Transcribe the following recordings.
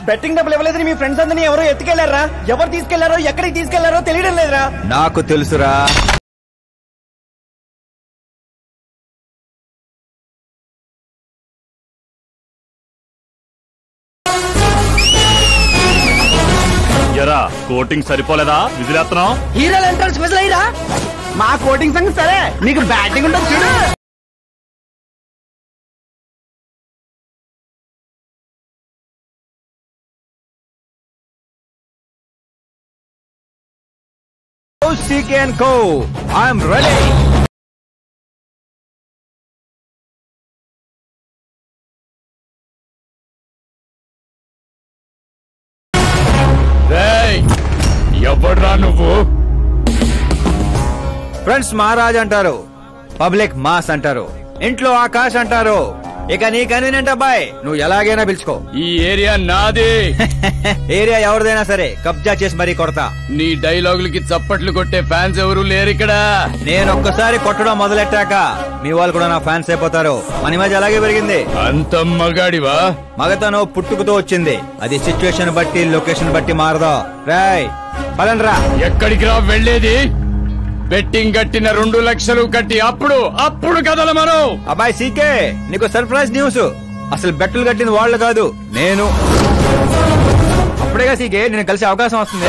Betting డబ్బులు ఇవ్వలేదని మీ friends అందరినీ ఎవరో ఎత్తుకెళ్లారా? ఎవరు తీసుకెళ్లారో ఎక్కడికి తీసుకెళ్లారో తెలియడం లేదురా. నాకు తెలుసురా. ఎరా కోటింగ్ సరిపోలేదా? విజిలేస్తున్నాం. హీరోల ఎంట్రన్స్ విజిల్ అయ్యిరా. మా కోటింగ్ సంగతి సరే, నీకు బ్యాటింగ్ ఉంటుంది చూడు. CK&Co, I'm ready. ఎవడ్రా నువ్వు? ఫ్రెండ్స్ మహారాజ్ అంటారు, పబ్లిక్ మాస్ అంటారు, ఇంట్లో ఆకాశ్ అంటారు. ఇక నీ కన్వీనియంట్ అబ్బాయి, నువ్వు ఎలాగైనా పిలుచుకో. ఈ ఏరియా నాది. ఏరియా ఎవరిదైనా సరే కబ్జా చేసి మరీ కొడతా. నీ డైలాగులకి చప్పట్లు కొట్టే ఫ్యాన్స్ ఎవరు లేరు ఇక్కడ. నేను ఒక్కసారి కొట్టడం మొదలెట్టాక మీ వాళ్ళు కూడా నా ఫ్యాన్స్ అయిపోతారు. మన ఇమేజ్ అలాగే పెరిగింది. అంత మగాడివా? మగతను పుట్టుకుతో వచ్చింది, అది సిచ్యువేషన్ బట్టి లొకేషన్ బట్టి మారదా. రాయ్ పదండ్రా. ఎక్కడికి రా వెళ్ళేది? బెట్టింగ్ కట్టిన 2 లక్షలు కట్టి అప్పుడు కదల మనం. అబ్బాయి సీకే, నీకు సర్ప్రైజ్ న్యూస్. అసలు బెట్టులు కట్టింది వాళ్ళు కాదు, నేను. అప్పుడేగా సీకే నేను కలిసే అవకాశం వస్తుంది.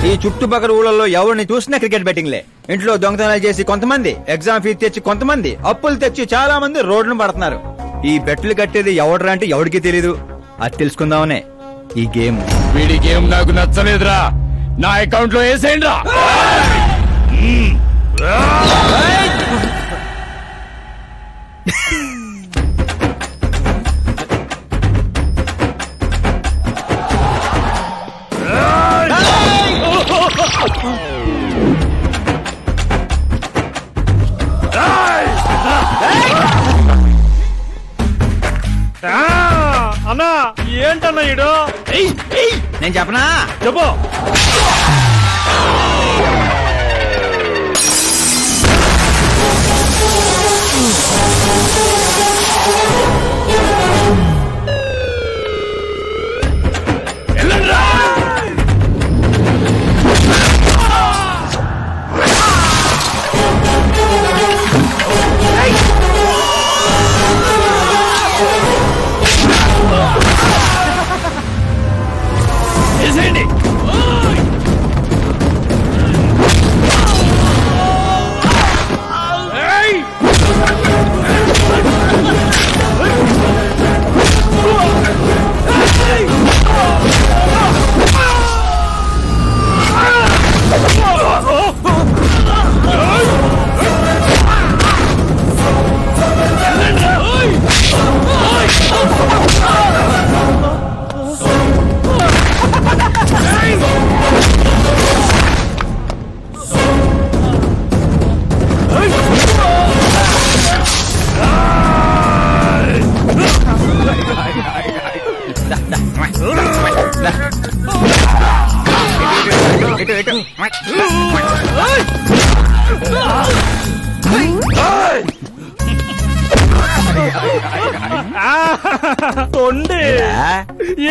ఈ చుట్టుపక్కల ఊళ్ళల్లో ఎవరిని చూసినా క్రికెట్ బెట్టింగ్లే. ఇంట్లో దొంగతనాలు చేసి కొంతమంది, ఎగ్జామ్ ఫీజు తెచ్చి కొంతమంది, అప్పులు తెచ్చి చాలా మంది రోడ్లను పడుతున్నారు. ఈ బెట్టులు కట్టేది ఎవడరా అంటే ఎవడికి తెలీదు. అది తెలుసుకుందామనే ఈ గేమ్. వీడి గేమ్ నాకు నచ్చలేదురా. నా అకౌంట్ లో వేసేయండి రా. అన్నా ఏంటన్నా ఇడు? నేను చెప్పనా? చెప్పు.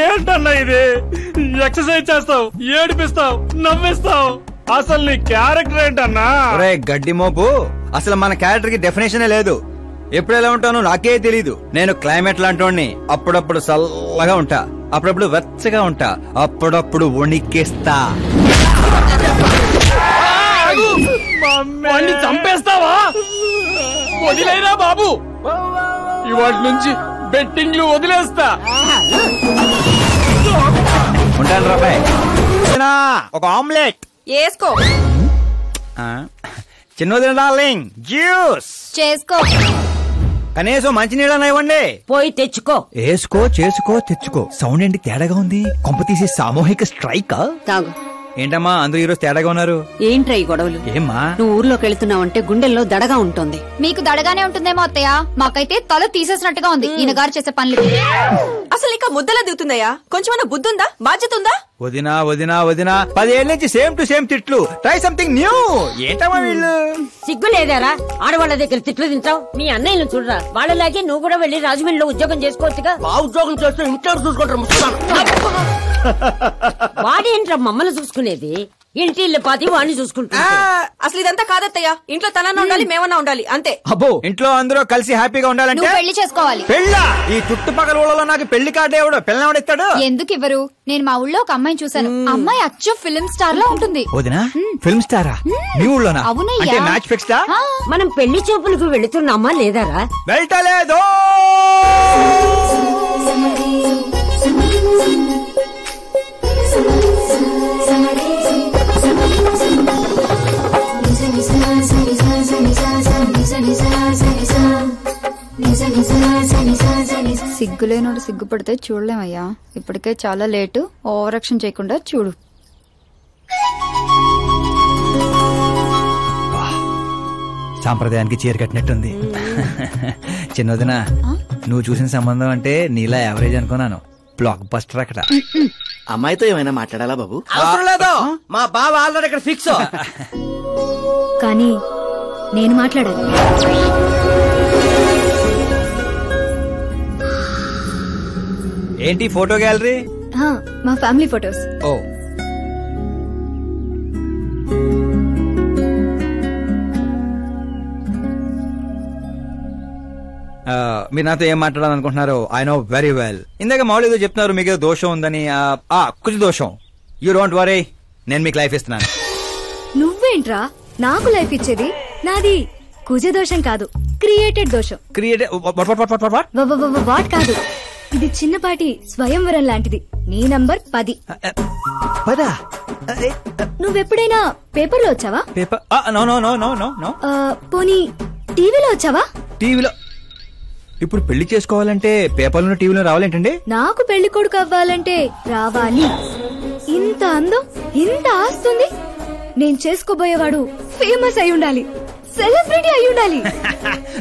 ఏంటన్నా ఇది? ఎక్సర్సైజ్ చేస్తావు, ఏడిపిస్తావు, నవ్విస్తావు. అసలు నీ క్యారెక్టర్ ఏంటన్నా? గడ్డి మోపు, అసలు మన క్యారెక్టర్ కి డెఫినేషన్ లేదు. ఎప్పుడు ఎలా ఉంటానో నాకే తెలీదు. నేను క్లైమేట్ లాంటి అప్పుడప్పుడు చల్లగా ఉంటా, అప్పుడప్పుడు వెచ్చగా ఉంటా, అప్పుడప్పుడు వణికేస్తా. చంపేస్తావా? వదిలేరా బాబు, ఇవాటి నుంచి బెట్టింగ్లు వదిలేస్తా. ఉంటాను రాబాయ్. ఒక ఆమ్లెట్ వేసుకో. చిన్నదిన డార్లింగ్, జ్యూస్ చేసుకో. కనీసం మంచినీళ్ళని ఇవ్వండి. పోయి తెచ్చుకో. వేసుకో, చేసుకో, తెచ్చుకో. సౌండ్ ఏంటి తేడాగా ఉంది? కొంప తీసి సామూహిక స్ట్రైక్. తాగు. ఏంటమ్మా అందరూ ఈరోజు తేడాగా ఉన్నారు? ఏంట్రా ఈ గొడవలు? ఏమ్మా నువ్వు ఊర్లోకి వెళ్తున్నావంటే గుండెల్లో దడగా ఉంటుంది. మీకు దడగానే ఉంటుందేమో అత్తయ్య, మాకైతే తల తీసేసినట్టుగా ఉంది ఈయన గారు చేసే పనులు. అసలు ఇంకా ముద్దలా దిగుతుందయ్యా? కొంచెమన్నా బుద్ధి ఉందా, బాధ్యత ఉందా? వదినా వదినా వదినా 10 ఏళ్ళ నుంచి సేమ్ టు సేమ్ తిట్లు. Try something new. ఏంటమ్మా వీళ్ళు? సిగ్గు లేదారా ఆడవాళ్ళ దగ్గర తిట్లు తింటావు? మీ అన్నయ్యను చూడరా, వాళ్ళలాగే నువ్వు కూడా వెళ్లి రాజమండ్రిలో ఉద్యోగం చేసుకోవచ్చుగా. ఉద్యోగం చేస్తే ఇంట్లో చూసుకుంటారు. వాడేంట్రా మమ్మల్ని చూసుకునేది? ఇంటి ఇల్లు పాతి వాడిని చూసుకుంటా. అసలు ఇదంతా కాదత్తయ్యా, ఇంట్లో తనన్నా ఉండాలి, మేమన్నా ఉండాలి, అంతే. అబ్బో ఇంట్లో అందరూ కలిసి హ్యాపీగా ఉండాలంటే నువ్వు పెళ్లి చేసుకోవాలి. పెళ్ళా? ఈ చుట్టుపక్కల ఊళ్ళలో నాకు పెళ్లి కార్డు ఎవడు పెళ్ళిస్తాడు? ఎందుకు ఇవ్వరు? నేను మా ఊళ్ళో ఒక అమ్మాయిని చూసాను. అమ్మాయి అచ్చు ఫిల్మ్ స్టార్ లా ఉంటుంది. వదినా ఫిల్మ్ స్టారా? మీ ఊళ్ళోనా? అవునయ్యా. అంటే మ్యాచ్ ఫిక్స్డా? మనం పెళ్లి చూపులకు వెళుతున్నామా లేదారా? వెళ్ళలేదు. సిగ్గులేనోడు సిగ్గుపడితే చూడలేమయ్యా. ఇప్పటికే చాలా లేటు. ఓవర్ యాక్షన్ చేయకుండా చూడు. సాంప్రదాయానికి చీర కట్టినట్టుంది. చిన్నదిన నువ్వు చూసిన సంబంధం అంటే నీలా యావరేజ్ అనుకున్నాను. బ్లాక్ బస్టర్ అక్కడ. అమ్మాయితో ఏమైనా మాట్లాడాలా బాబు? అవసరం లేదు, మా బావ ఆల్రెడీ ఇక్కడ ఫిక్స్. కానీ నేను మాట్లాడాలి. ఏంటి ఫోటో గ్యాలరీ? మా ఫ్యామిలీ ఫొటోస్. ఓ మీరు నాతో ఏం మాట్లాడాలనుకుంటున్నారు? I know very well. ఇందాక మామూలు ఏదో చెప్తున్నారు, మీకు ఏదో దోషం ఉందని. కొంచెం దోషం. యూ డోంట్ వరీ, నేను మీకు లైఫ్ ఇస్తున్నాను. నువ్వేంట్రా నాకు లైఫ్ ఇచ్చేది? నాది కుజ దోషం కాదు, క్రియేటెడ్ దోషం. వాట్ కాదు, ఇది చిన్నపాటి స్వయంవరం లాంటిది. నీ నంబర్ 10. నువ్వెప్పుడైనా పేపర్లో వచ్చావా? Paper? No no no no no no. పోనీ టీవీలో వచ్చావా? టీవీలో? ఇప్పుడు పెళ్లి చేసుకోవాలంటే పేపర్లో టీవీలో రావాలేంటండి? నాకు పెళ్లి కొడుకు అవ్వాలంటే రావాలి. ఇంత అందం, ఇంత ఆస్తుంది. నేను చేసుకోబోయేవాడు ఫేమస్ అయి ఉండాలి, సెలబ్రిటీ అయి ఉండాలి.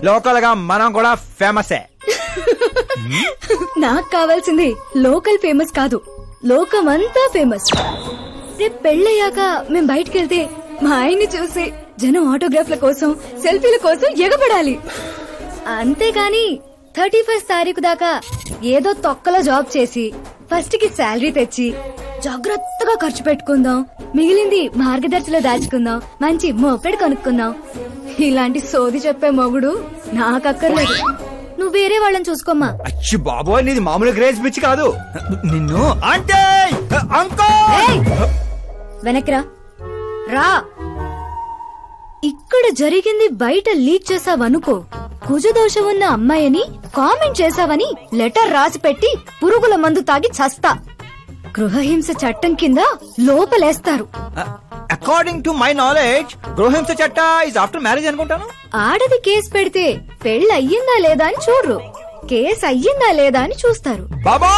లోకల్ గా మనం కూడా ఫేమసే. నాకు కావాల్సింది లోకల్ ఫేమస్ కాదు, లోకమంతా ఫేమస్. రేపు పెళ్ళయ్యాక మేం బయటకెళ్తే మా ఆయన్ని చూసి జనం ఆటోగ్రాఫ్ల కోసం, సెల్ఫీల కోసం ఎగబడాలి. అంతేగాని 31st తారీఖు దాకా ఏదో తొక్కలో జాబ్ చేసి ఫస్ట్ కి శాలరీ తెచ్చి జాగ్రత్తగా ఖర్చు పెట్టుకుందాం, మిగిలింది మార్గదర్శిలో దాచుకుందాం, మంచి మోపెడు కొనుక్కుందాం. ఇలాంటి సోది చెప్పే మొగుడు నాకక్కర్లేదు. నువ్వు వేరే వాళ్ళని చూసుకోమ్మా. అచ్చి బాబోయ్, నీది మామూలు గ్రేజ్ పిచ్చి కాదు. నిన్ను అంటే వెనక్రా రా. ఇక్కడ జరిగింది బయట లీక్ చేసావనుకో, కుజదోషం ఉన్న అమ్మాయిని కామెంట్ చేసావని లెటర్ రాసి పెట్టి పురుగుల మందు తాగి చస్తా. గృహహింస చట్టం కింద లోపలేస్తారు. అకార్డింగ్ టు మై నాలెడ్జ్ గృహహింస చట్ట ఇస్ ఆఫ్టర్ మ్యారేజ్ అనుకుంటాను. ఆడది కేసు పెడితే పెళ్లి అయ్యిందా లేదా అని చూడరు, కేసు అయ్యిందా లేదా అని చూస్తారు. బాబా